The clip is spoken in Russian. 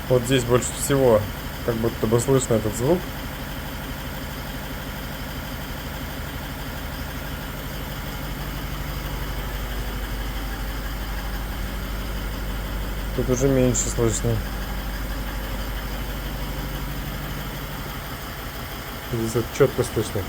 Вот здесь больше всего как будто бы слышно этот звук. Тут уже меньше слышно. Здесь вот четко слышно.